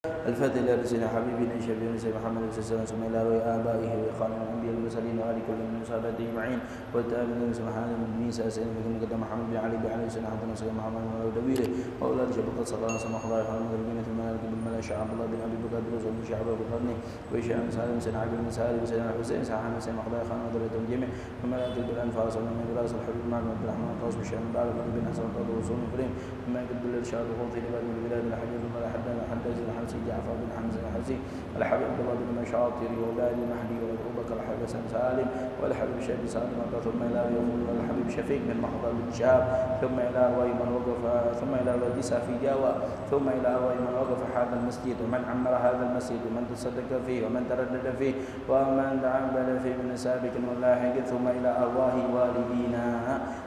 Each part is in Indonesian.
الفاتح إلى رسول حبيبنا شفيعنا سيدنا محمد صلى الله عليه وسلم إلى آبائه وإخوانه الأنبياء والمرسلين وآل كل من صحابته أجمعين والتابعين سبحان من ميسا سيدنا محمد محمد بن علي بن علي سيدنا حسن سيدنا محمد بن ودويله وأولاد شبكة صلى الله عليه وسلم خضار خالد المدربين في الملائكة بالملائكة شعب الله بن أبي بكر رسول من شعب أبو القرن وإشاء بن سالم سيدنا علي بن سالم سيدنا الحسين سيدنا حسن سيدنا خضار خالد وذريتهم جميع الملائكة بالأنفاس ومن براس الحبيب مع عبد الرحمن القاص والشام بعد بن حسن القاضي ورسول الكريم مما يقبل الإرشاد وقوم في لباد من البلاد الحجاج بن حداد حداد الحمسي جعفر بن حمزة الحمسي الحبيب عبد الله بن مشاطر وولاد المهدي وابو بكر الحبيب حسن سالم والحبيب شيخ سالم ثم الى يقول الحبيب شفيق بن محضر بن شهاب ثم الى ارواح من وقف ثم الى وديسا في جاوى ثم الى ارواح من وقف هذا المسجد ومن عمر هذا المسجد ومن تصدق فيه ومن تردد فيه ومن تعبد فيه من سابق ولاحق ثم الى ارواح والدينا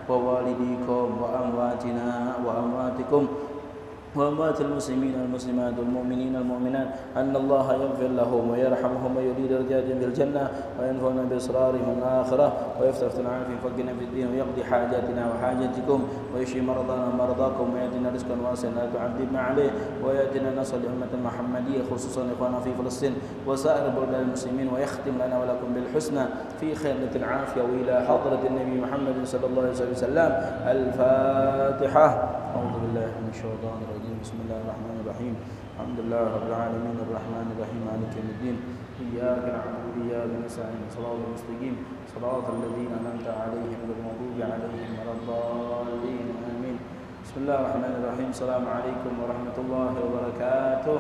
ووالديكم وامواتنا وامواتكم وأموات المسلمين والمسلمات والمؤمنين والمؤمنات أن الله يغفر لهم ويرحمهم ويريد درجاتهم في الجنة وينفعنا بإصرارهم الآخرة ويفتح لنا في فقنا في الدين ويقضي حاجاتنا وحاجتكم ويشفي مرضانا ومرضاكم ويأتينا رزقا واسعا لا تعذبنا عليه ويأتينا نصر لأمة المحمدية خصوصا إخواننا في فلسطين وسائر بلدان المسلمين ويختم لنا ولكم بالحسنى في خيرة العافية وإلى حضرة النبي محمد صلى الله عليه وسلم الفاتحة. أعوذ بالله من الشيطان الرجيم. بسم الله الرحمن الرحيم. الحمد لله رب العالمين الرحمن الرحيم مالك يوم الدين إياك نعبد وإياك نستعين صراط المستقيم صراط الذين أنعمت عليهم غير المغضوب عليهم ولا الضالين آمين. بسم الله الرحمن الرحيم. السلام عليكم ورحمة الله وبركاته.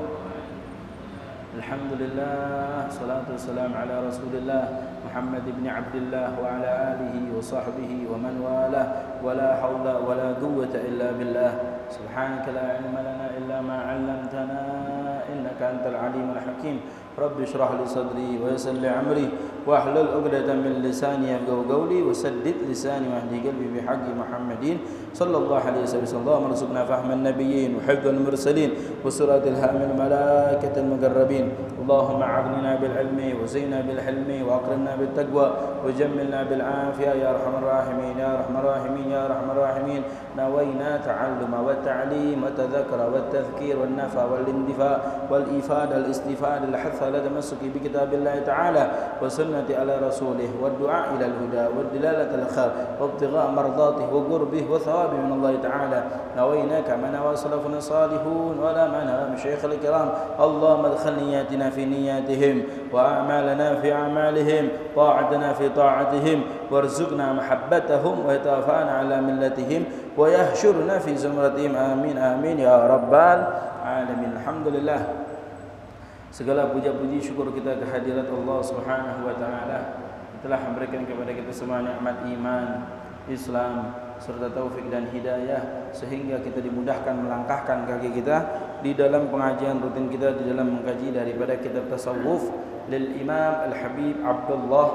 الحمد لله والصلاة والسلام على رسول الله محمد بن عبد الله وعلى آله وصحبه ومن والاه ولا حول ولا قوة إلا بالله. سبحانك لا علم لنا إلا ما علمتنا إنك أنت العليم الحكيم. رب اشرح لي صدري ويسر لي أمري واحلل عقدة من لساني يفقهوا قولي وسدد لساني واهدي قلبي بحق محمد صلى الله عليه وسلم. اللهم ارزقنا فهم النبيين وحفظ المرسلين وسرعة الهام الملائكة المقربين. اللهم أعذنا بالعلم وزينا بالحلم وأكرمنا بالتقوى وجملنا بالعافية يا أرحم الراحمين يا أرحم الراحمين يا أرحم الراحمين. نوينا تعلم والتعليم والتذكر والتذكير والنفع والاندفاع والإفادة الاستفادة الحث على تمسك بكتاب الله تعالى وسنة على رسوله والدعاء إلى الهدى والدلالة الخير وابتغاء مرضاته وقربه وثوابه من الله تعالى. نوينا كما نوى سلفنا الصالحون ولا منها من شيخ الكرام. اللهم ادخل نياتنا في نياتهم وأعمالنا في أعمالهم طاعتنا في طاعتهم وارزقنا محبتهم ويتوفانا على ملتهم ويحشرنا في زمرتهم آمين آمين يا رب العالمين. Alhamdulillah, segala puja-puji syukur kita kehadirat Allah Subhanahu wa taala telah memberikan kepada kita semua nikmat iman, Islam serta taufik dan hidayah sehingga kita dimudahkan melangkahkan kaki kita di dalam pengajian rutin kita di dalam mengkaji daripada kitab tasawuf lil Imam Al-Habib Abdullah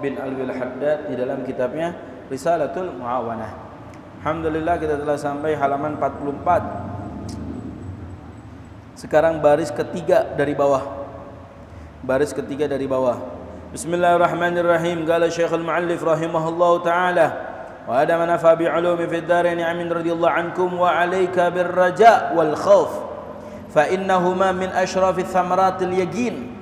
bin Alwi Al-Haddad di dalam kitabnya Risalatul Muawanah. Alhamdulillah kita telah sampai halaman 44. Sekarang baris ketiga dari bawah. Baris ketiga dari bawah. Bismillahirrahmanirrahim. Qala Syekhul Mu'allif rahimahullahu taala wa ada manafa bi ulumi fid darain amin radhiyallahu ankum wa alayka bir raja wal khauf fa innahuma min asyrafith thamaratil yaqin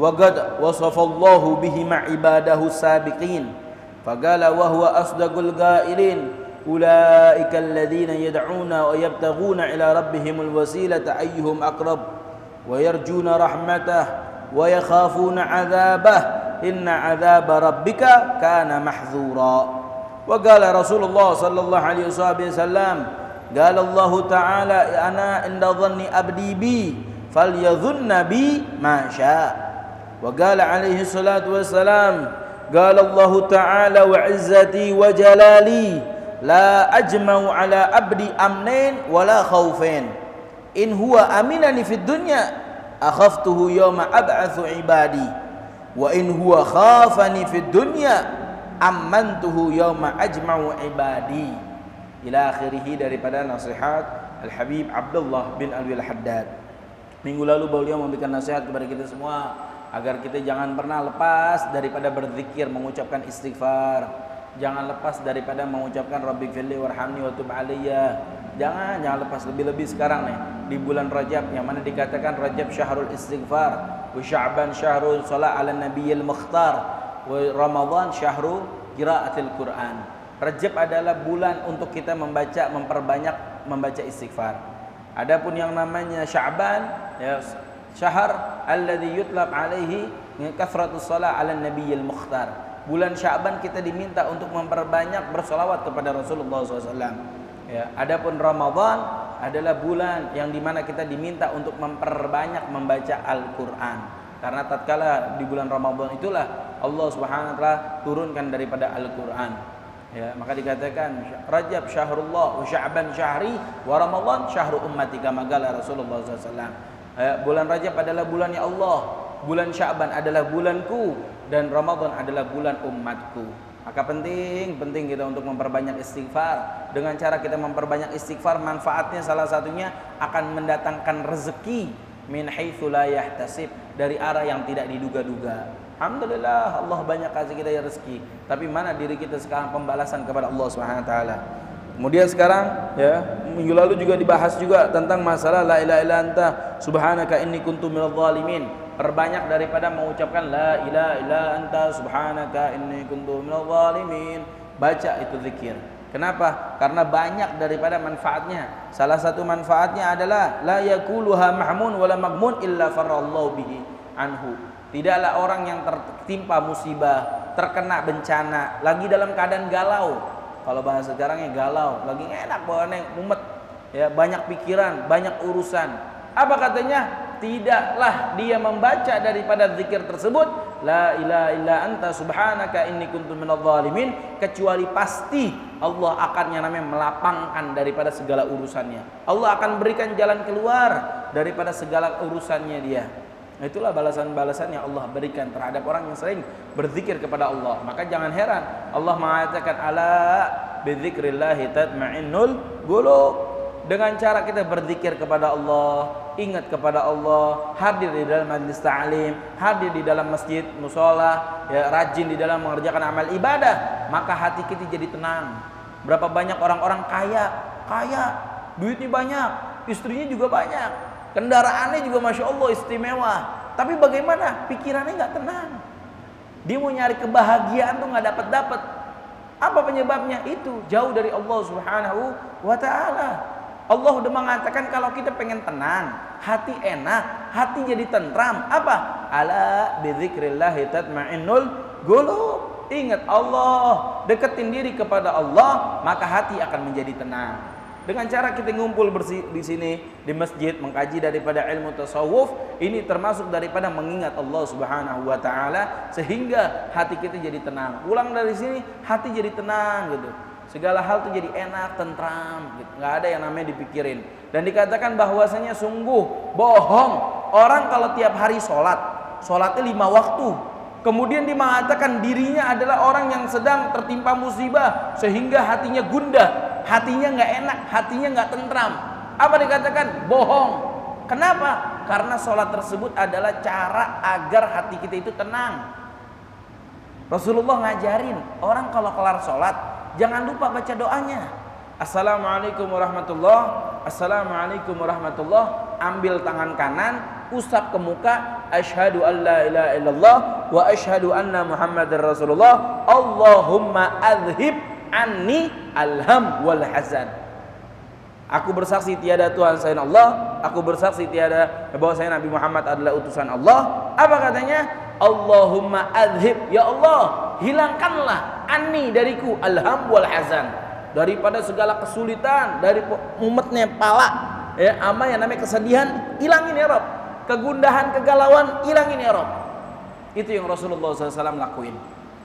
wa qad wasafa Allahu bihi ma ibadahu sabiqin faqala wa huwa asdaqul qailin ulaika alladhina yad'una wa yabtaghuna ila rabbihimul wasilata ayyuhum aqrab wa yarjuna rahmatah wa yakhafuna 'adzabah inna 'adzaba rabbika kana mahdzura. Wa qala Rasulullah sallallahu alaihi wasallam qala Allah ta'ala ana inda dhanni abdi bi falyadhunna bi ma syaa. Wa qala alaihi salatu wassalam qala Allah ta'ala wa 'izzati wa jalali la ajma'u ala abdi amnain wala khawfain in huwa aminani fid dunya akhaftuhu yawma ab'atsu ibadi wa in huwa khafani fid dunya amantuhu yawma ajma'u ibadi ila akhirih. Daripada nasihat Al-Habib Abdullah bin Alwi Al-Haddad. Minggu lalu beliau memberikan nasihat kepada kita semua agar kita jangan pernah lepas daripada berzikir, mengucapkan istighfar, jangan lepas daripada mengucapkan Rabbighfirli warhamni wa tub alayya. Jangan lepas, lebih-lebih sekarang nih di bulan Rajab, yang mana dikatakan Rajab syahrul istighfar, wa Sya'ban syahrul shalah 'ala nabiyil mukhtar, wa Ramadan syahru qiraatil Quran. Rajab adalah bulan untuk kita memperbanyak membaca istighfar. Adapun yang namanya Sya'ban, ya, syahr alladzi yutlab alaihi kathratus shalah 'ala nabiyil mukhtar. Bulan Sya'ban kita diminta untuk memperbanyak bersolawat kepada Rasulullah SAW. Ya, adapun Ramadan adalah bulan yang dimana kita diminta untuk memperbanyak membaca Al-Quran. Karena tatkala di bulan Ramadan itulah Allah Subhanahu wa taala turunkan daripada Al-Quran. Ya, maka dikatakan Rajab syahrullah wa Sya'ban syahri wa Ramadan syahru ummati kama qala Rasulullah SAW. Bulan Rajab adalah bulannya Allah, bulan Sya'ban adalah bulanku, dan Ramadan adalah bulan umatku. Maka penting kita untuk memperbanyak istighfar. Dengan cara kita memperbanyak istighfar, manfaatnya salah satunya akan mendatangkan rezeki min haitsu la yahtasib, dari arah yang tidak diduga-duga. Alhamdulillah Allah banyak kasih kita ya rezeki, tapi mana diri kita sekarang pembalasan kepada Allah Subhanahu wa taala. Kemudian sekarang, ya, minggu lalu juga dibahas juga tentang masalah la ilaha illa anta subhanaka inni kuntu minadh dhalimin. Perbanyak daripada mengucapkan la ilaha illa anta subhanaka inni kuntu minadh dhalimin. Baca itu zikir. Kenapa? Karena banyak daripada manfaatnya. Salah satu manfaatnya adalah la yakuluha mahmun wala maghmun illa farallahu bihi anhu. Tidaklah orang yang tertimpa musibah, terkena bencana, lagi dalam keadaan galau. Kalau bahasa sekarangnya galau, lagi enak bawaannya, mumet, ya, banyak pikiran, banyak urusan. Apa katanya? Tidaklah dia membaca daripada zikir tersebut, la ilaha illa anta subhanaka inni kuntu minadh dhalimin, kecuali pasti Allah akan yang namanya melapangkan daripada segala urusannya. Allah akan berikan jalan keluar daripada segala urusannya dia. Itulah balasan-balasan yang Allah berikan terhadap orang yang sering berzikir kepada Allah. Maka jangan heran Allah mengatakan ala bidzikrillahi tatma'innul qulub. Dengan cara kita berzikir kepada Allah, ingat kepada Allah, hadir di dalam majlis ta'lim, hadir di dalam masjid, mushola, ya, rajin di dalam mengerjakan amal ibadah, maka hati kita jadi tenang. Berapa banyak orang-orang kaya, duitnya banyak, istrinya juga banyak, kendaraannya juga Masya Allah istimewa, tapi bagaimana? Pikirannya nggak tenang. Dia mau nyari kebahagiaan tuh nggak dapat. Apa penyebabnya? Itu jauh dari Allah Subhanahu wa ta'ala. Allah udah mengatakan kalau kita pengen tenang, hati enak, hati jadi tentram, apa? Ala bidzikrillahi tatma'innul qulub. Ingat Allah, deketin diri kepada Allah, maka hati akan menjadi tenang. Dengan cara kita ngumpul di sini di masjid mengkaji daripada ilmu tasawuf, ini termasuk daripada mengingat Allah Subhanahu wa taala sehingga hati kita jadi tenang. Pulang dari sini hati jadi tenang gitu. Segala hal tuh jadi enak, tentram gitu. Nggak ada yang namanya dipikirin. Dan dikatakan bahwasanya sungguh bohong orang kalau tiap hari sholatnya 5 waktu, kemudian dia mengatakan dirinya adalah orang yang sedang tertimpa musibah sehingga hatinya gundah, hatinya nggak enak, hatinya nggak tentram. Apa dikatakan? Bohong. Kenapa? Karena sholat tersebut adalah cara agar hati kita itu tenang. Rasulullah ngajarin orang kalau kelar sholat jangan lupa baca doanya. Assalamualaikum warahmatullahi, assalamualaikum warahmatullahi. Ambil tangan kanan, usap ke muka, asyhadu an la ilaha illallah wa asyhadu anna muhammadar rasulullah. Allahumma adhib anni alham wal hazan. Aku bersaksi tiada Tuhan selain Allah, aku bersaksi tiada bahwa saya Nabi Muhammad adalah utusan Allah. Apa katanya? Allahumma adhib, ya Allah, hilangkanlah anni dariku alham wal hazan, daripada segala kesulitan, dari mumetnya pala, ya, ama yang namanya kesedihan, hilangin ya Rabb. Kegundahan, kegalauan, hilangin ya Rabb. Itu yang Rasulullah SAW lakuin.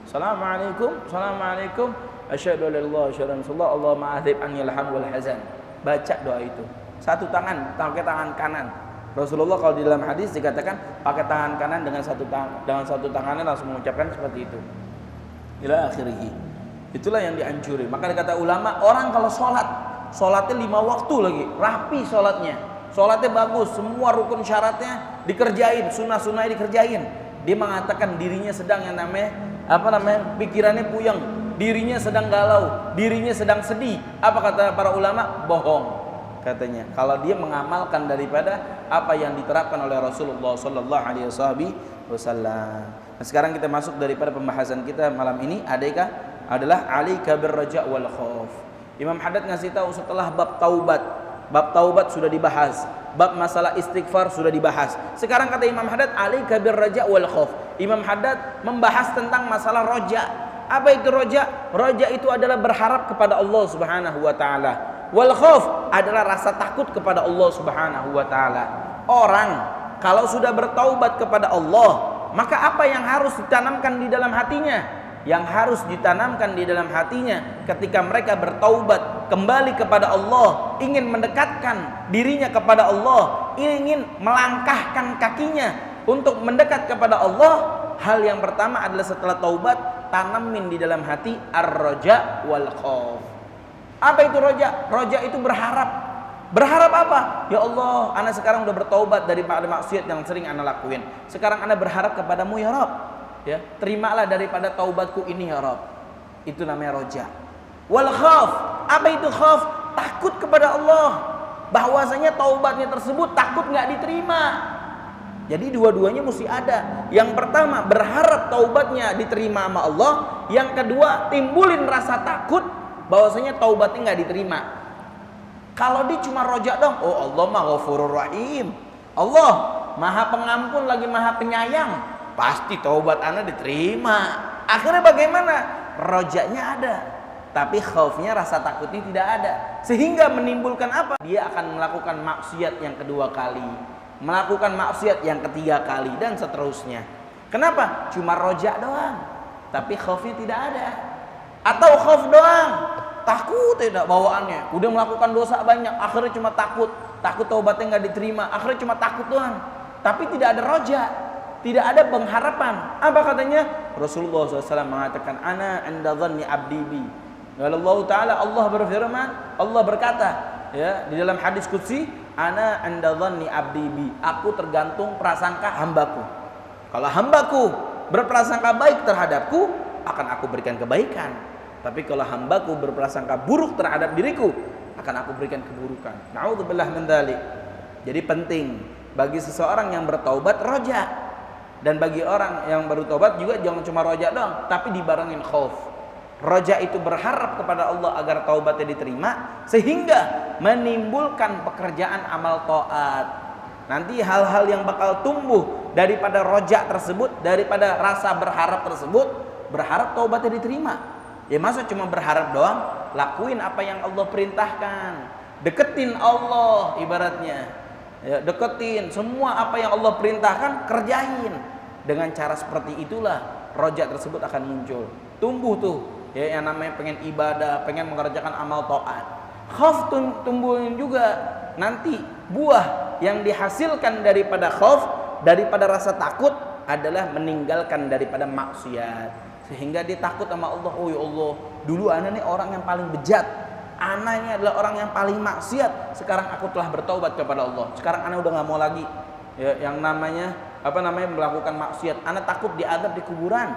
Assalamualaikum, asyhadu an la ilaha illallah, Allahumma adhib anni alham wal hazan. Baca doa itu. Satu tangan, pakai tangan kanan. Rasulullah kalau di dalam hadis dikatakan pakai tangan kanan dengan satu tangannya langsung mengucapkan seperti itu. Ila akhirih. Itulah yang dianjuri. Maka kata ulama, orang kalau sholatnya 5 waktu lagi, rapi sholatnya bagus, semua rukun syaratnya dikerjain, sunnah-sunnahnya dikerjain. Dia mengatakan dirinya sedang yang namanya pikirannya puyeng, dirinya sedang galau, dirinya sedang sedih. Apa kata para ulama? Bohong. katanya, kalau dia mengamalkan daripada apa yang diterapkan oleh Rasulullah sallallahu alaihi wasallam. Nah, sekarang kita masuk daripada pembahasan kita malam ini adalah alaika birraja wal khauf. Imam Haddad ngasih tahu setelah bab taubat sudah dibahas, bab masalah istighfar sudah dibahas. Sekarang kata Imam Haddad alaika birraja wal khauf. Imam Haddad membahas tentang masalah roja. Apa itu roja? Roja itu adalah berharap kepada Allah Subhanahu wa taala. Wal khauf adalah rasa takut kepada Allah Subhanahu wa taala. Orang kalau sudah bertaubat kepada Allah, maka apa yang harus ditanamkan di dalam hatinya? Yang harus ditanamkan di dalam hatinya ketika mereka bertaubat kembali kepada Allah, ingin mendekatkan dirinya kepada Allah, ingin melangkahkan kakinya untuk mendekat kepada Allah, hal yang pertama adalah setelah taubat, tanamin di dalam hati ar-raja wal khauf. Apa itu roja? Roja itu berharap. Berharap apa? Ya Allah, ana sekarang udah bertaubat daripada maksiat yang sering ana lakuin. Sekarang ana berharap kepadamu ya Rabb. Ya, terimalah daripada taubatku ini ya Rabb. Itu namanya roja. Wal khauf. Apa itu khauf? Takut kepada Allah. Bahwasanya taubatnya tersebut takut nggak diterima. Jadi dua-duanya mesti ada. Yang pertama berharap taubatnya diterima sama Allah. Yang kedua timbulin rasa takut bahwasanya taubatnya nggak diterima. Kalau dia cuma rojak dong, oh Allah mah Ghafurur Rahim, Allah Maha Pengampun lagi Maha Penyayang, pasti taubat ana diterima. Akhirnya bagaimana? Rojaknya ada, tapi khaufnya, rasa takutnya tidak ada, sehingga menimbulkan apa? Dia akan melakukan maksiat yang kedua kali, melakukan maksiat yang ketiga kali, dan seterusnya. Kenapa? Cuma rojak doang, tapi khaufnya tidak ada. Atau khauf doang, takut tidak bawaannya, udah melakukan dosa banyak, akhirnya cuma takut taubatnya nggak diterima, akhirnya cuma takut doang, tapi tidak ada roja, tidak ada pengharapan. Apa katanya? Rasulullah SAW mengatakan, ana inda dhanni abdi bi. Allah Ta'ala, Allah berfirman, Allah berkata ya di dalam hadis qudsi, ana inda dhanni abdi bi, aku tergantung prasangka hambaku. Kalau hambaku berprasangka baik terhadapku, akan aku berikan kebaikan. Tapi kalau hambaku berprasangka buruk terhadap diriku, akan aku berikan keburukan. Na'udzubillah min dzalik. Jadi penting bagi seseorang yang bertaubat roja, dan bagi orang yang baru taubat juga jangan cuma roja doang, tapi dibarengin khauf. Roja itu berharap kepada Allah agar taubatnya diterima, sehingga menimbulkan pekerjaan amal taat. Nanti hal-hal yang bakal tumbuh daripada roja tersebut, daripada rasa berharap tersebut, berharap taubatnya diterima. Ya masa cuma berharap doang? Lakuin apa yang Allah perintahkan. Deketin Allah ibaratnya. Ya, deketin semua apa yang Allah perintahkan, kerjain. Dengan cara seperti itulah roja tersebut akan muncul. Tumbuh tuh ya yang namanya pengen ibadah, pengen mengerjakan amal taat. Khauf tumbuhin juga. Nanti buah yang dihasilkan daripada khauf, daripada rasa takut adalah meninggalkan daripada maksiat. Sehingga dia takut sama Allah. Oh ya Allah, dulu ana nih orang yang paling bejat, ana ini adalah orang yang paling maksiat. Sekarang aku telah bertaubat kepada Allah. Sekarang ana udah nggak mau lagi ya, yang namanya melakukan maksiat. Ana takut diazab di kuburan,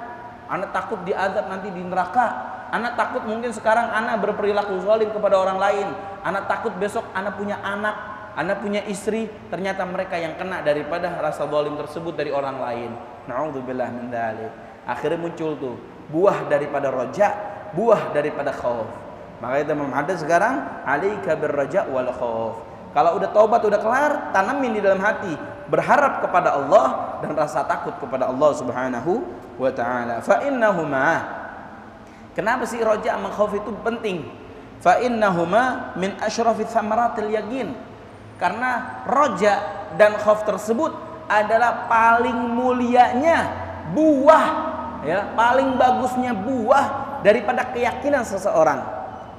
ana takut diazab nanti di neraka, ana takut mungkin sekarang ana berperilaku zalim kepada orang lain, ana takut besok ana punya anak, ana punya istri, ternyata mereka yang kena daripada rasa zalim tersebut dari orang lain. Na'udzubillah min dzalik. Akhirnya muncul tuh buah daripada roja, buah daripada khauf. Maka itu Imam Haddad sekarang alaika birraja wal khauf. Kalau udah taubat udah kelar, tanamin di dalam hati berharap kepada Allah dan rasa takut kepada Allah Subhanahu wa taala. Fa innahuma, kenapa sih roja sama khauf itu penting? Fa innahuma min asyrafil thamaratil yaqin. Karena roja dan khauf tersebut adalah paling mulianya buah, ya, paling bagusnya buah daripada keyakinan seseorang.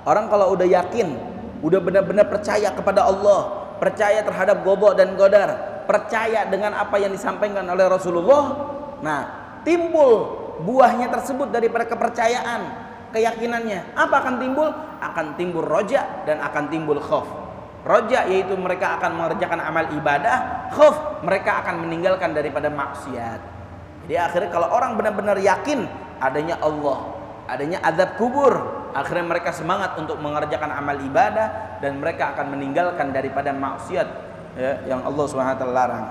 Orang kalau udah yakin, udah benar-benar percaya kepada Allah, percaya terhadap qada dan qadar, percaya dengan apa yang disampaikan oleh Rasulullah, nah timbul buahnya tersebut daripada kepercayaan, keyakinannya. Apa akan timbul? Akan timbul roja dan akan timbul khauf. Roja yaitu mereka akan mengerjakan amal ibadah, khauf mereka akan meninggalkan daripada maksiat. Jadi akhirnya kalau orang benar-benar yakin adanya Allah, adanya azab kubur, Akhirnya mereka semangat untuk mengerjakan amal ibadah dan mereka akan meninggalkan daripada maksiat ya, yang Allah Subhanahu wa taala larang.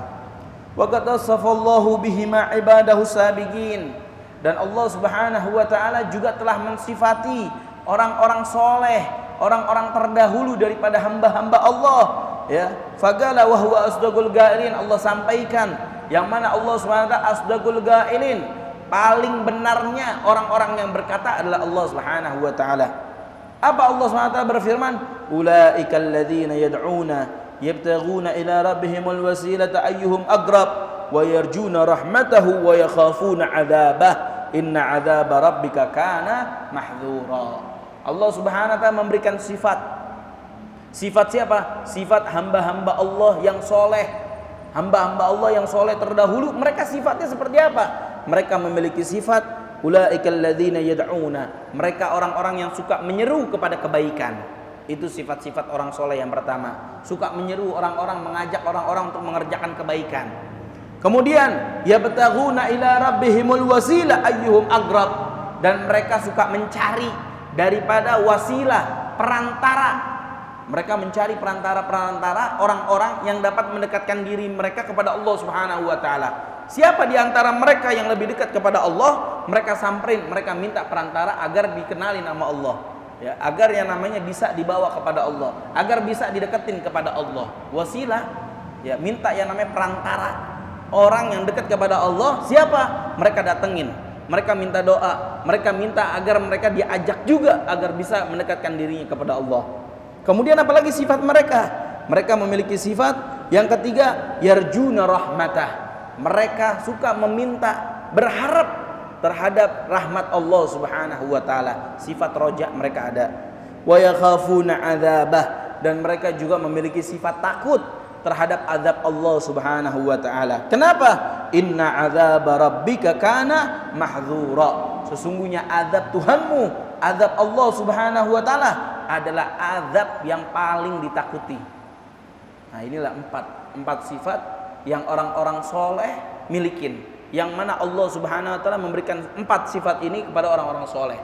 Wa qad wasafallahu bihima ibadahu sabiqin, dan Allah Subhanahu wa taala juga telah mensifati orang-orang soleh, orang-orang terdahulu daripada hamba-hamba Allah ya. Faqala wa huwa asdaqul qailin, Allah sampaikan yang mana Allah Subhanahu wa taala asdaqul qailin, paling benarnya orang-orang yang berkata adalah Allah Subhanahu wa taala. Apa Allah Subhanahu wa taala berfirman? Ulaikal ladzina yad'una yabtaghuna ila rabbihimul wasilata ayyuhum aqrab wa yarjuna rahmatahu wa yakhafuna 'adzabah inna 'adzaba rabbika kana mahdzura. Allah Subhanahu wa taala memberikan sifat siapa? Sifat hamba-hamba Allah yang soleh. Hamba-hamba Allah yang soleh terdahulu, mereka sifatnya seperti apa? Mereka memiliki sifat ulaikal ladzina yad'una, mereka orang-orang yang suka menyeru kepada kebaikan. Itu sifat-sifat orang soleh yang pertama, suka menyeru orang-orang, mengajak orang-orang untuk mengerjakan kebaikan. Kemudian yabtaghuna ila rabbihimul wasila ayyuhum aqrab, dan mereka suka mencari daripada wasilah, perantara. Mereka mencari perantara-perantara orang-orang yang dapat mendekatkan diri mereka kepada Allah Subhanahu wa taala. Siapa di antara mereka yang lebih dekat kepada Allah, mereka samperin, mereka minta perantara agar dikenali nama Allah ya, agar yang namanya bisa dibawa kepada Allah, agar bisa dideketin kepada Allah. Wasilah ya, minta yang namanya perantara, orang yang dekat kepada Allah. Siapa? Mereka datengin, mereka minta doa, mereka minta agar mereka diajak juga agar bisa mendekatkan dirinya kepada Allah. Kemudian apalagi sifat mereka? Mereka memiliki sifat yang ketiga, yarjuna rahmatah. Mereka suka meminta, berharap terhadap rahmat Allah Subhanahu wa taala. Sifat roja mereka ada. Wa yakhafuna 'adzabah, dan mereka juga memiliki sifat takut terhadap azab Allah Subhanahu wa taala. Kenapa? Inna 'adzaba rabbika kana mahdzura. Sesungguhnya azab Tuhanmu, azab Allah Subhanahu wa taala adalah azab yang paling ditakuti. Nah, inilah empat sifat yang orang-orang soleh milikin, yang mana Allah Subhanahu wa taala memberikan 4 sifat ini kepada orang-orang soleh.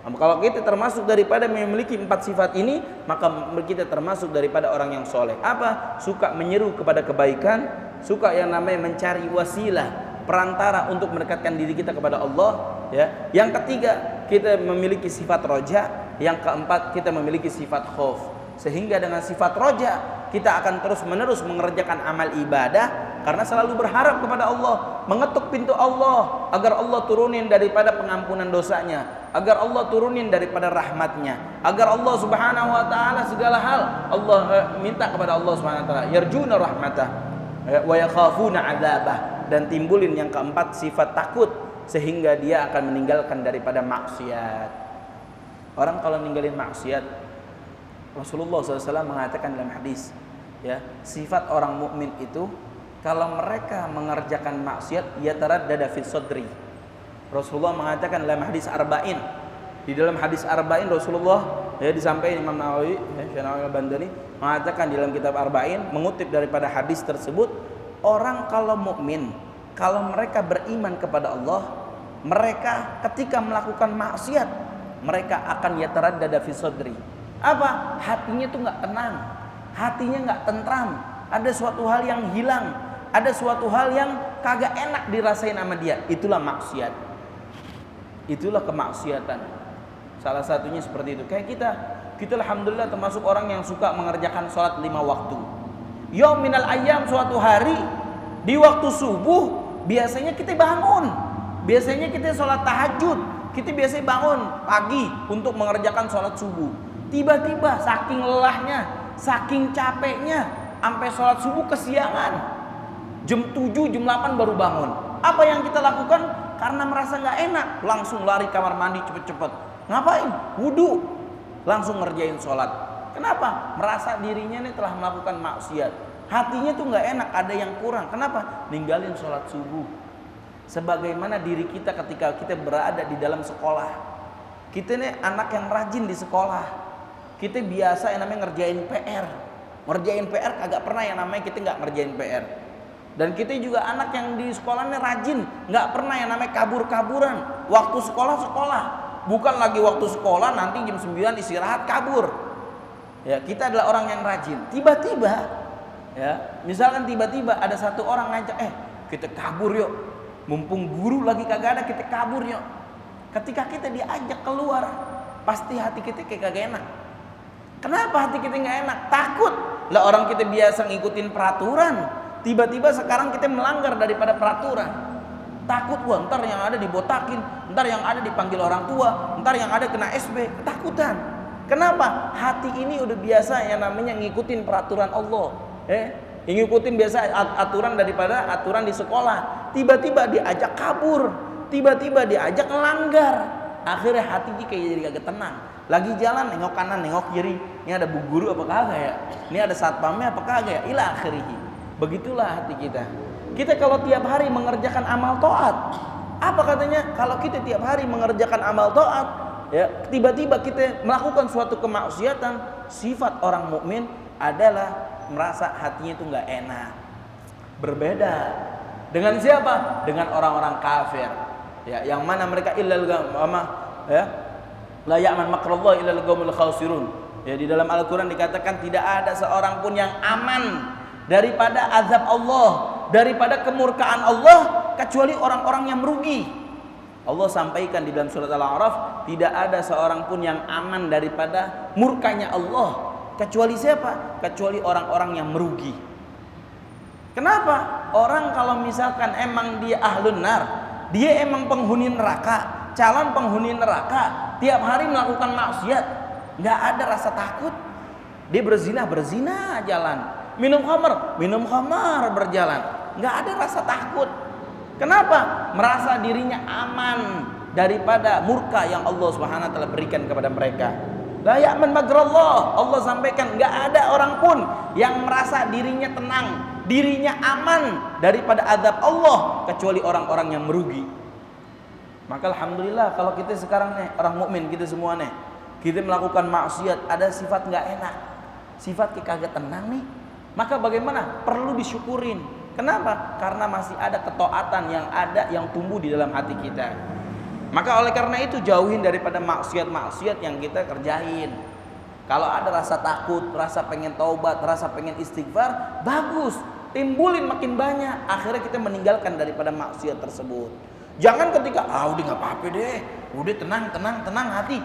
Nah, kalau kita termasuk daripada memiliki 4 sifat ini, maka kita termasuk daripada orang yang soleh. Apa? Suka menyeru kepada kebaikan, suka yang namanya mencari wasilah, perantara untuk mendekatkan diri kita kepada Allah ya. Yang ketiga, kita memiliki sifat roja. Yang keempat, kita memiliki sifat khauf. Sehingga dengan sifat roja, kita akan terus-menerus mengerjakan amal ibadah karena selalu berharap kepada Allah, mengetuk pintu Allah agar Allah turunin daripada pengampunan dosanya, agar Allah turunin daripada rahmatnya, agar Allah Subhanahu wa taala segala hal Allah minta kepada Allah Subhanahu wa taala, yarjuna rahmatah wa yakhafuna 'adzabah. Dan timbulin yang keempat, sifat takut, sehingga dia akan meninggalkan daripada maksiat. Orang kalau ninggalin maksiat, Rasulullah SAW mengatakan dalam hadis ya, sifat orang mukmin itu kalau mereka mengerjakan maksiat yataraddada fi sadri. Rasulullah mengatakan dalam hadis arba'in, di dalam hadis arba'in Rasulullah ya, disampaikan Imam Nawawi ya, Syekh Nawawi Al-Bandani mengatakan di dalam kitab arba'in, mengutip daripada hadis tersebut, orang kalau mukmin, kalau mereka beriman kepada Allah, mereka ketika melakukan maksiat mereka akan yataraddada fi sadri. Apa? Hatinya tuh nggak tenang, hatinya nggak tentram, ada suatu hal yang hilang, ada suatu hal yang kagak enak dirasain sama dia. Itulah maksiat, itulah kemaksiatan. Salah satunya seperti itu. Kayak kita alhamdulillah termasuk orang yang suka mengerjakan sholat 5 waktu. Yaum minal ayyam, suatu hari di waktu subuh biasanya kita bangun, biasanya kita sholat tahajud, kita biasanya bangun pagi untuk mengerjakan sholat subuh. Tiba-tiba saking lelahnya, saking capeknya, sampai sholat subuh kesiangan, jam 7, jam 8 baru bangun. Apa yang kita lakukan? Karena merasa nggak enak, langsung lari kamar mandi cepet-cepet. Ngapain? Wudu, langsung ngerjain sholat. Kenapa? Merasa dirinya nih telah melakukan maksiat, hatinya tuh nggak enak, ada yang kurang. Kenapa? Ninggalin sholat subuh. Sebagaimana diri kita ketika kita berada di dalam sekolah, kita nih anak yang rajin di sekolah, kita biasa yang namanya ngerjain PR. Ngerjain PR kagak pernah yang namanya kita nggak ngerjain PR. Dan kita juga anak yang di sekolahnya rajin, nggak pernah yang namanya kabur-kaburan. Waktu sekolah, bukan lagi waktu sekolah nanti jam 9 istirahat kabur. Ya, kita adalah orang yang rajin. Tiba-tiba ya, misalkan tiba-tiba ada satu orang ngajak, kita kabur yuk. Mumpung guru lagi kagak ada, kita kabur yuk. Ketika kita diajak keluar, pasti hati kita kayak kagak enak. Kenapa hati kita nggak enak? Takut. Lah orang kita biasa ngikutin peraturan, tiba-tiba sekarang kita melanggar daripada peraturan. Takut, wah ntar yang ada dibotakin, ntar yang ada dipanggil orang tua, ntar yang ada kena SB, ketakutan. Kenapa? Hati ini udah biasa yang namanya ngikutin peraturan Allah. Ngikutin biasa aturan daripada aturan di sekolah. Tiba-tiba diajak kabur, tiba-tiba diajak ngelanggar. Akhirnya hati kayak jadi kagak tenang. Lagi jalan nengok kanan, nengok kiri. Ini ada bu guru apa kagak ya? Ini ada satpamnya apa kagak ya? Ila akhirih. Begitulah hati kita. Kita kalau tiap hari mengerjakan amal taat, apa katanya? Kalau kita tiap hari mengerjakan amal taat, ya tiba-tiba kita melakukan suatu kemaksiatan, sifat orang mukmin adalah merasa hatinya itu nggak enak. Berbeda dengan siapa? Dengan orang-orang kafir. Ya, yang mana mereka illal ya, la ya'man makrallah illal qaumul khasirun. Ya, di dalam Al-Qur'an dikatakan tidak ada seorang pun yang aman daripada azab Allah, daripada kemurkaan Allah, kecuali orang-orang yang merugi. Allah sampaikan di dalam surat Al-A'raf, tidak ada seorang pun yang aman daripada murkanya Allah, kecuali siapa? Kecuali orang-orang yang merugi. Kenapa? Orang kalau misalkan emang dia ahlun nar, dia emang penghuni neraka, calon penghuni neraka, tiap hari melakukan maksiat, nggak ada rasa takut. Dia berzina jalan, minum khamar berjalan, nggak ada rasa takut. Kenapa? Merasa dirinya aman daripada murka yang Allah Subhanahu wa taala berikan kepada mereka. La ya'man makrallah. Allah sampaikan nggak ada orang pun yang merasa dirinya tenang, dirinya aman daripada azab Allah kecuali orang-orang yang merugi. Maka alhamdulillah kalau kita sekarang nih orang mukmin kita semua nih, kita melakukan maksiat ada sifat nggak enak, sifat kita kagak tenang nih. Maka bagaimana? Perlu disyukurin. Kenapa? Karena masih ada ketaatan yang tumbuh di dalam hati kita. Maka oleh karena itu jauhin daripada maksiat-maksiat yang kita kerjain. Kalau ada rasa takut, rasa pengen taubat, rasa pengen istighfar, bagus. Timbulin makin banyak. Akhirnya kita meninggalkan daripada maksiat tersebut. Jangan ketika, udah gak apa-apa deh, udah tenang hati.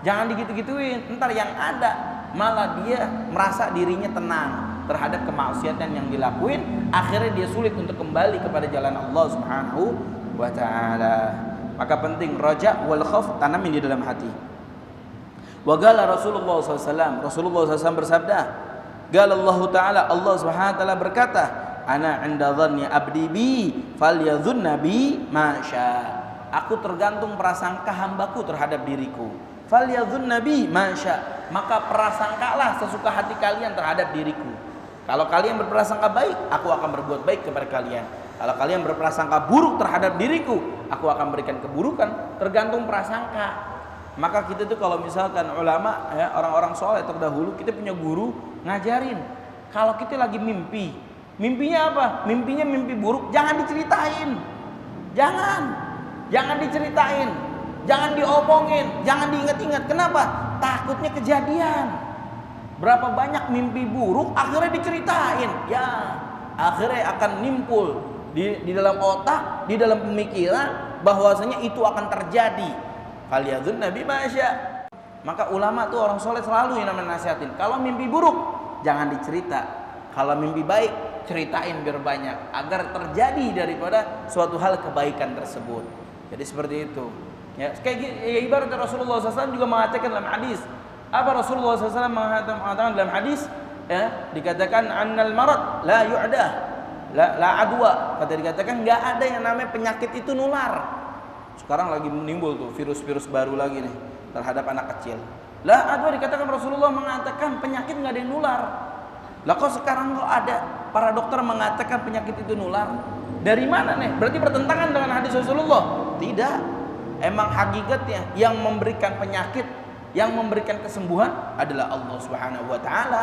Jangan digitu-gituin. Ntar yang ada malah dia merasa dirinya tenang terhadap kemaksiatan yang dilakuin, akhirnya dia sulit untuk kembali kepada jalan Allah Subhanahu wa taala. Maka penting raja wal khauf tanamin di dalam hati. Wa qala Rasulullah SAW, Rasulullah SAW bersabda, qala Allah taala, Allah Subhanahu wa taala berkata, ana 'inda dhanni abdi bi falyadhunna bi ma syaa. Aku tergantung prasangka hambaku terhadap diriku. Falyadhunna bi ma syaa. Maka prasangkalah sesuka hati kalian terhadap diriku. Kalau kalian berprasangka baik, aku akan berbuat baik kepada kalian. Kalau kalian berprasangka buruk terhadap diriku, aku akan berikan keburukan. Tergantung prasangka. Maka kita tuh kalau misalkan ulama ya, orang-orang soleh terdahulu, kita punya guru ngajarin. Kalau kita lagi mimpi, mimpinya apa? Mimpinya mimpi buruk, jangan diceritain. Jangan diceritain. Jangan diomongin, jangan diingat-ingat. Kenapa? Takutnya kejadian. Berapa banyak mimpi buruk akhirnya diceritain. Ya, akhirnya akan nimbul di dalam otak, di dalam pemikiran bahwasanya itu akan terjadi. Falyadhunna bima syaa. Maka ulama tuh orang soleh selalu yang namanya nasihatin. Kalau mimpi buruk jangan dicerita. Kalau mimpi baik ceritain biar banyak agar terjadi daripada suatu hal kebaikan tersebut. Jadi seperti itu. Ya, kayak ibaratnya Rasulullah SAW juga mengatakan dalam hadis. Apa Rasulullah SAW mengatakan dalam hadis? Ya, dikatakan annal marad la yu'dah, la adwa. Kata dikatakan nggak ada yang namanya penyakit itu nular. Sekarang lagi menimbul tuh virus-virus baru lagi nih terhadap anak kecil. La adwa dikatakan Rasulullah mengatakan penyakit nggak ada yang nular. Lah kok sekarang kok ada para dokter mengatakan penyakit itu nular? Dari mana nih? Berarti bertentangan dengan hadis Rasulullah? Tidak. Emang hakikatnya yang memberikan penyakit, yang memberikan kesembuhan adalah Allah Subhanahu wa taala.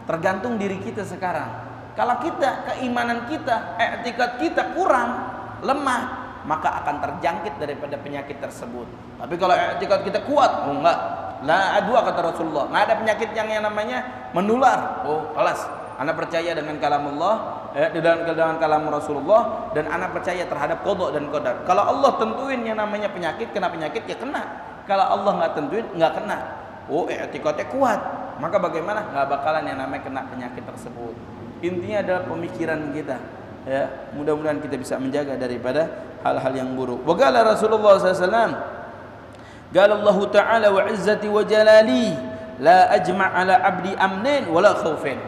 Tergantung diri kita sekarang. Kalau kita keimanan kita, i'tikad kita kurang, lemah, maka akan terjangkit daripada penyakit tersebut. Tapi kalau i'tikad kita kuat, oh enggak, la adwa kata Rasulullah, enggak ada penyakit yang namanya menular. Oh, kelas. Ana percaya dengan kalamullah, dengan kalam Rasulullah, dan ana percaya terhadap qada dan qadar. Kalau Allah tentuin yang namanya penyakit, kena penyakit ya kena. Kalau Allah enggak tentuin, enggak kena. Oh, i'tikadnya kuat. Maka bagaimana? Enggak bakalan yang namanya kena penyakit tersebut. Intinya adalah pemikiran kita. Ya, mudah-mudahan kita bisa menjaga daripada hal-hal yang buruk. Wa qala Rasulullah SAW, qala Allah Ta'ala wa izzati wa jalali la ajma' ala abdi amnin wala khaufin.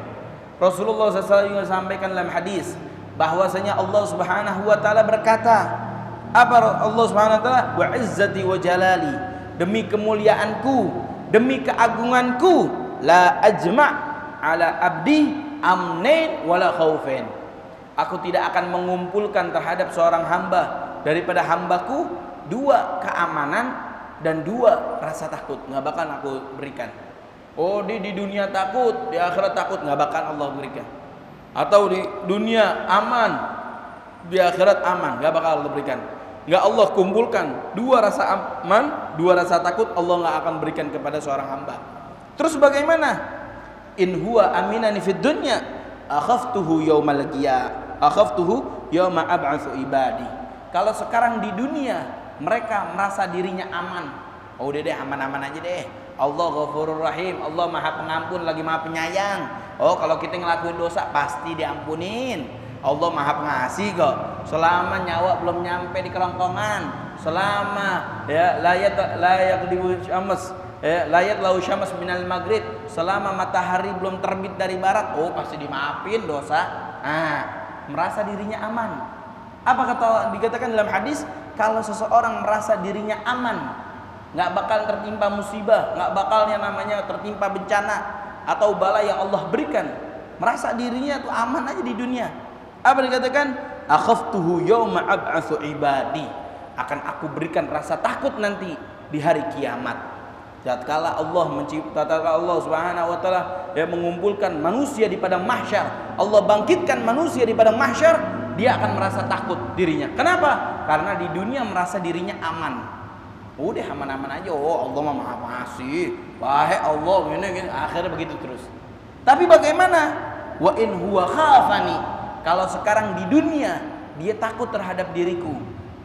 Rasulullah SAW juga sampaikan dalam hadis bahwasanya Allah Subhanahu wa taala berkata, apa Allah Subhanahu wa taala? Wa izzati wa jalali, demi kemuliaanku, demi keagunganku, la ajma' ala abdi amnin wala khaufin. Aku tidak akan mengumpulkan terhadap seorang hamba daripada hambaku dua keamanan dan dua rasa takut. Nggak bakal aku berikan. Oh, di dunia takut, di akhirat takut, nggak bakal Allah berikan. Atau di dunia aman, di akhirat aman, nggak bakal Allah berikan. Nggak Allah kumpulkan dua rasa aman, dua rasa takut, Allah nggak akan berikan kepada seorang hamba. Terus bagaimana? In huwa aminani fid dunya akhaftuhu yaumal qiyamah. Akhaftuhu yauma ab'atsu ibadi. Kalau sekarang di dunia mereka merasa dirinya aman. Oh udah deh, aman-aman aja deh. Allah Ghafurur Rahim, Allah Maha Pengampun lagi Maha Penyayang. Oh kalau kita ngelakuin dosa pasti diampunin. Allah Maha Pengasih kok. Selama nyawa belum nyampe di kerongkongan, selama ya layak dibusyams, layat lau syams minal maghrib, selama matahari belum terbit dari barat, oh pasti dimaafin dosa. Merasa dirinya aman. Apa dikatakan dalam hadis? Kalau seseorang merasa dirinya aman, nggak bakal tertimpa musibah, nggak bakal yang namanya tertimpa bencana atau bala yang Allah berikan, merasa dirinya tuh aman aja di dunia. Apa dikatakan? Akhaftuhu yauma ab'atsu ibadi. Akan aku berikan rasa takut nanti di hari kiamat. Tatkala Allah Subhanahu wa taala mengumpulkan manusia di padang mahsyar, Allah bangkitkan manusia di padang mahsyar, dia akan merasa takut dirinya. Kenapa? Karena di dunia merasa dirinya aman. Udah aman-aman aja. Oh, Allah Maha Pengasih. Baik Allah gini. Akhirnya begitu terus. Tapi bagaimana? Wa in huwa khafani. Kalau sekarang di dunia dia takut terhadap diriku,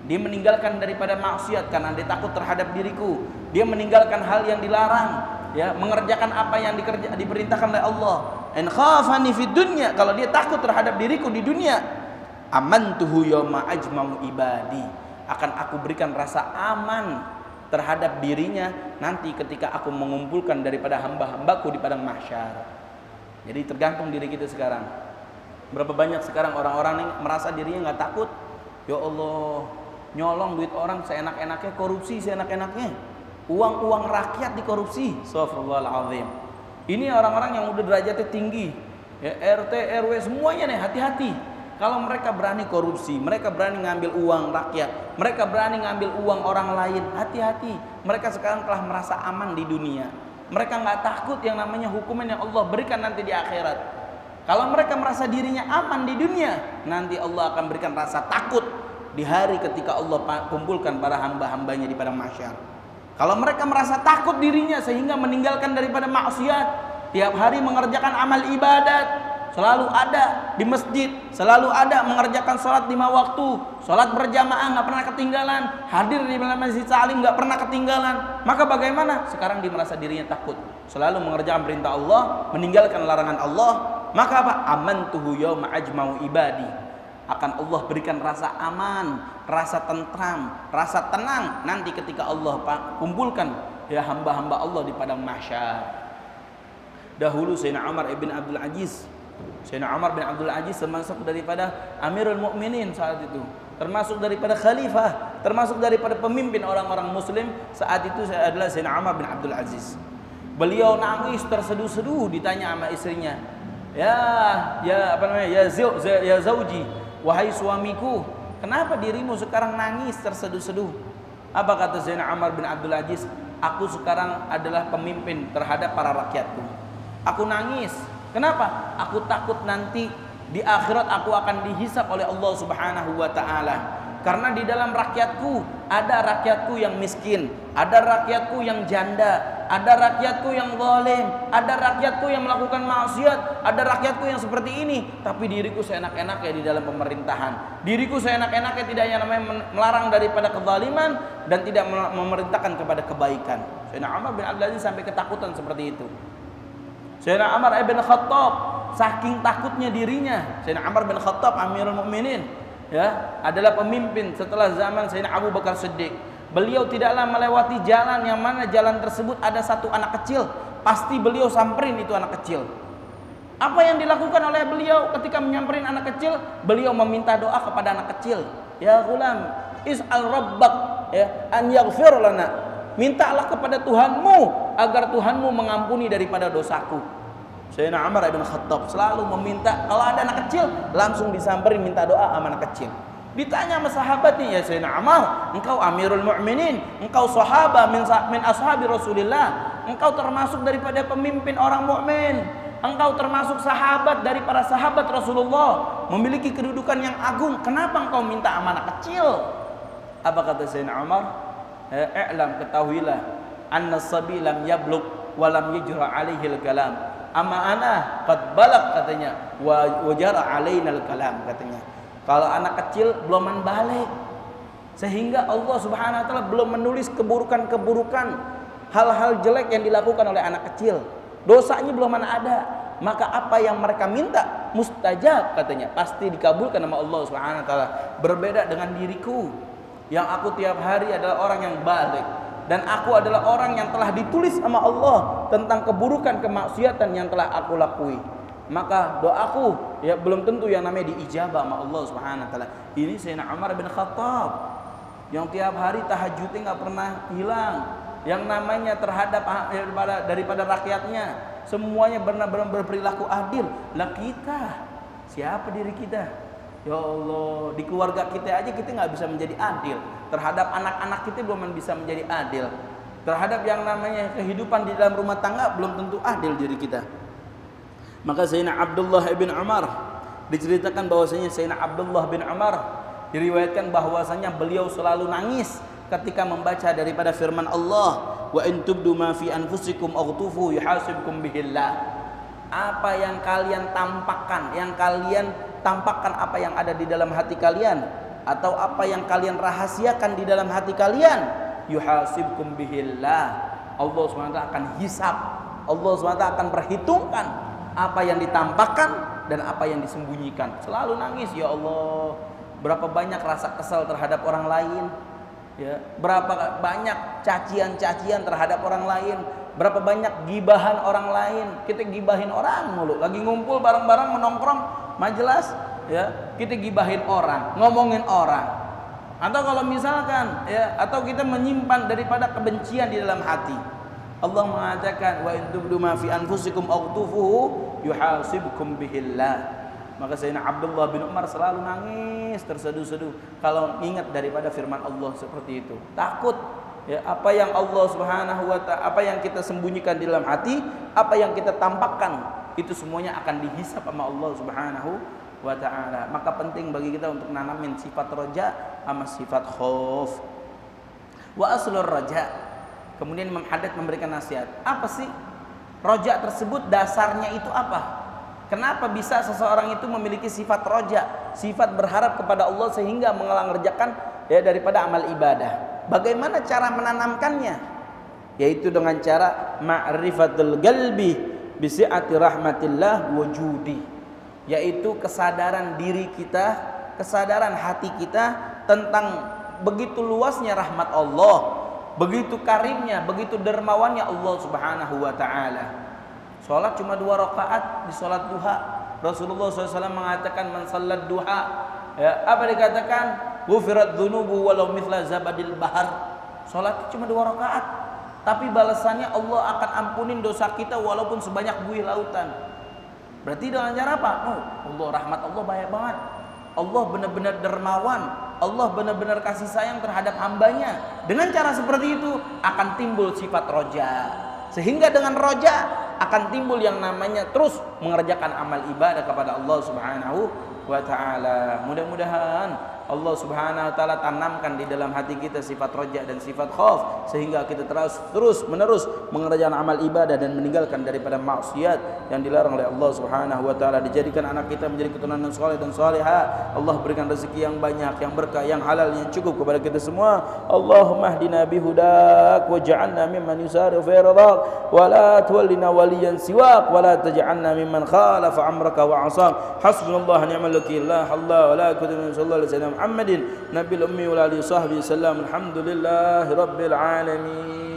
dia meninggalkan daripada maksiat karena dia takut terhadap diriku. Dia meninggalkan hal yang dilarang, ya, mengerjakan apa yang diperintahkan oleh Allah. In khafani fid dunya, kalau dia takut terhadap diriku di dunia, amantuhu yauma ajma'u ibadi. Akan aku berikan rasa aman terhadap dirinya nanti ketika aku mengumpulkan daripada hamba-hambaku di padang mahsyar. Jadi tergantung diri kita sekarang. Berapa banyak sekarang orang-orang yang merasa dirinya nggak takut? Ya Allah, nyolong duit orang seenak-enaknya, korupsi seenak-enaknya, uang rakyat dikorupsi. Astagfirullahaladzim. Ini orang-orang yang udah derajatnya tinggi, ya, RT RW semuanya nih, hati-hati. Kalau mereka berani korupsi, mereka berani ngambil uang rakyat, mereka berani ngambil uang orang lain, hati-hati. Mereka sekarang telah merasa aman di dunia. Mereka nggak takut yang namanya hukuman yang Allah berikan nanti di akhirat. Kalau mereka merasa dirinya aman di dunia, nanti Allah akan berikan rasa takut di hari ketika Allah kumpulkan para hamba-hambanya di padang mahsyar. Kalau mereka merasa takut dirinya sehingga meninggalkan daripada maksiat, tiap hari mengerjakan amal ibadat, selalu ada di masjid, selalu ada mengerjakan sholat 5 waktu, sholat berjamaah nggak pernah ketinggalan, hadir di masjid saling nggak pernah ketinggalan, maka bagaimana? Sekarang dia merasa dirinya takut, selalu mengerjakan perintah Allah, meninggalkan larangan Allah, maka apa? Amantuhu yauma ajma'u ibadi. Akan Allah berikan rasa aman, rasa tentram, rasa tenang nanti ketika Allah kumpulkan ya hamba-hamba Allah di padang mahsyar. Dahulu Sayyidina Umar bin Abdul Aziz, Sayyidina Umar bin Abdul Aziz termasuk daripada Amirul Mukminin saat itu, termasuk daripada khalifah, termasuk daripada pemimpin orang-orang muslim saat itu adalah Sayyidina Umar bin Abdul Aziz. Beliau nangis terseduh-seduh ditanya sama istrinya, ya zauji, wahai suamiku, kenapa dirimu sekarang nangis terseduh-seduh? Apa kata Sayyidina Umar bin Abdul Aziz? Aku sekarang adalah pemimpin terhadap para rakyatku. Aku nangis. Kenapa? Aku takut nanti di akhirat aku akan dihisap oleh Allah Subhanahu wa taala. Karena di dalam rakyatku ada rakyatku yang miskin, ada rakyatku yang janda, ada rakyatku yang zalim, ada rakyatku yang melakukan maksiat, ada rakyatku yang seperti ini. Tapi diriku seenak-enaknya di dalam pemerintahan. Diriku seenak-enaknya tidak yang namanya melarang daripada kezaliman dan tidak memerintahkan kepada kebaikan. Sayyidina Umar bin Abdul Aziz sampai ketakutan seperti itu. Sayyidina Umar bin Khattab saking takutnya dirinya. Sayyidina Umar bin Khattab Amirul Mukminin ya, adalah pemimpin setelah zaman Sayyidina Abu Bakar Siddiq. Beliau tidaklah melewati jalan yang mana jalan tersebut ada satu anak kecil, pasti beliau samperin itu anak kecil. Apa yang dilakukan oleh beliau ketika menyamperin anak kecil? Beliau meminta doa kepada anak kecil. Ya ghulam, is'al rabbak ya an yaghfir lana. Mintalah kepada Tuhanmu agar Tuhanmu mengampuni daripada dosaku. Sayyidina Umar bin Khattab selalu meminta, kalau ada anak kecil langsung disamperin minta doa sama anak kecil. Ditanya sama sahabatnya, ya Sayyidina Umar, engkau Amirul Mukminin, engkau sahabat min ashabi Rasulillah, engkau termasuk daripada pemimpin orang mukmin, engkau termasuk sahabat dari para sahabat Rasulullah, memiliki kedudukan yang agung. Kenapa engkau minta sama anak kecil? Apa kata Sayyidina Umar? I'lam, ketahuilah, anna sabi lam yablugh wa lam yajra alaihi al-kalam. Amma ana qad balagh katanya wa jara alaina al-kalam katanya. Kalau anak kecil belum balik, sehingga Allah Subhanahu wa taala belum menulis keburukan-keburukan, hal-hal jelek yang dilakukan oleh anak kecil. Dosanya belum ada, maka apa yang mereka minta mustajab katanya, pasti dikabulkan sama Allah Subhanahu wa taala. Berbeda dengan diriku yang aku tiap hari adalah orang yang balik, dan aku adalah orang yang telah ditulis sama Allah tentang keburukan kemaksiatan yang telah aku lakui. Maka doaku ya belum tentu yang namanya diijabah sama Allah Subhanahu wa taala. Ini Sayyidina Umar bin Khattab yang tiap hari tahajudnya enggak pernah hilang, yang namanya terhadap daripada rakyatnya semuanya benar-benar berperilaku adil. Lah kita, siapa diri kita? Ya Allah, di keluarga kita aja kita nggak bisa menjadi adil. Terhadap anak-anak kita belum bisa menjadi adil. Terhadap yang namanya kehidupan di dalam rumah tangga belum tentu adil diri kita. Maka Sayyidina Abdullah bin Umar diceritakan bahwasanya Sayyidina Abdullah bin Umar diriwayatkan bahwasanya beliau selalu nangis ketika membaca daripada firman Allah, wa in tubdu ma fi anfusikum aghtufu yuhasibkum bihillah. Apa yang kalian tampakkan, apa yang ada di dalam hati kalian, atau apa yang kalian rahasiakan di dalam hati kalian, yuhasibkum bihillah. Allah SWT akan hisab, Allah SWT akan perhitungkan apa yang ditampakkan dan apa yang disembunyikan. Selalu nangis, ya Allah. Berapa banyak rasa kesal terhadap orang lain, ya, berapa banyak cacian-cacian terhadap orang lain, berapa banyak gibahan orang lain. Kita gibahin orang mulu, lagi ngumpul bareng-bareng menongkrong majelis, ya, kita gibahin orang, ngomongin orang. Atau kalau misalkan ya, atau kita menyimpan daripada kebencian di dalam hati. Allah mengatakan, wa in tubdu ma fi anfusikum aghtufuhu yuhasibkum bihillah. Maka Sayyidina Abdullah bin Umar selalu nangis terseduh-seduh kalau ingat daripada firman Allah seperti itu. Takut ya, apa yang Allah Subhanahu wa taala, apa yang kita sembunyikan di dalam hati, apa yang kita tampakkan, itu semuanya akan dihisab sama Allah Subhanahu wa taala. Maka penting bagi kita untuk nanamin sifat roja sama sifat khauf. Wa aslur roja. Kemudian Imam Haddad memberikan nasihat. Apa sih roja tersebut? Dasarnya itu apa? Kenapa bisa seseorang itu memiliki sifat roja, sifat berharap kepada Allah sehingga mengerjakan ya daripada amal ibadah? Bagaimana cara menanamkannya? Yaitu dengan cara ma'rifatul qalbi bisi'ati rahmatillah wujudi. Yaitu kesadaran diri kita, kesadaran hati kita tentang begitu luasnya rahmat Allah, begitu karimnya, begitu dermawannya Allah Subhanahu wa taala. Salat cuma 2 rakaat di salat duha. Rasulullah SAW mengatakan man salat duha, ya, apa dikatakan? Ghufirat dzunubu walau mithla zabadil bahar. Salat cuma 2 rakaat, tapi balasannya Allah akan ampunin dosa kita walaupun sebanyak buih lautan. Berarti dengan cara apa? Oh, Allah, rahmat Allah banyak banget. Allah benar-benar dermawan, Allah benar-benar kasih sayang terhadap hambanya. Dengan cara seperti itu akan timbul sifat roja. Sehingga dengan roja akan timbul yang namanya terus mengerjakan amal ibadah kepada Allah Subhanahu wa taala. Mudah-mudahan Allah Subhanahu wa taala tanamkan di dalam hati kita sifat raja dan sifat khauf, sehingga kita terus menerus mengerjakan amal ibadah dan meninggalkan daripada maksiat yang dilarang oleh Allah Subhanahu wa taala. Dijadikan anak kita menjadi keturunan yang saleh dan salihah. Allah berikan rezeki yang banyak, yang berkah, yang halal, yang cukup kepada kita semua. Allahumma hdina bihudak waj'alna mimman yusari'u fi ridak wa la tuwallina waliyan siwak wa la taj'alna mimman khalafa amraka wa 'asak. Hasbunallahu ni'mal wakeel. La haula wa la quwwata illa billah. Muhammadin Nabil Ummi wa alihi sahbihi sallam. Alhamdulillahi Rabbil Alamin.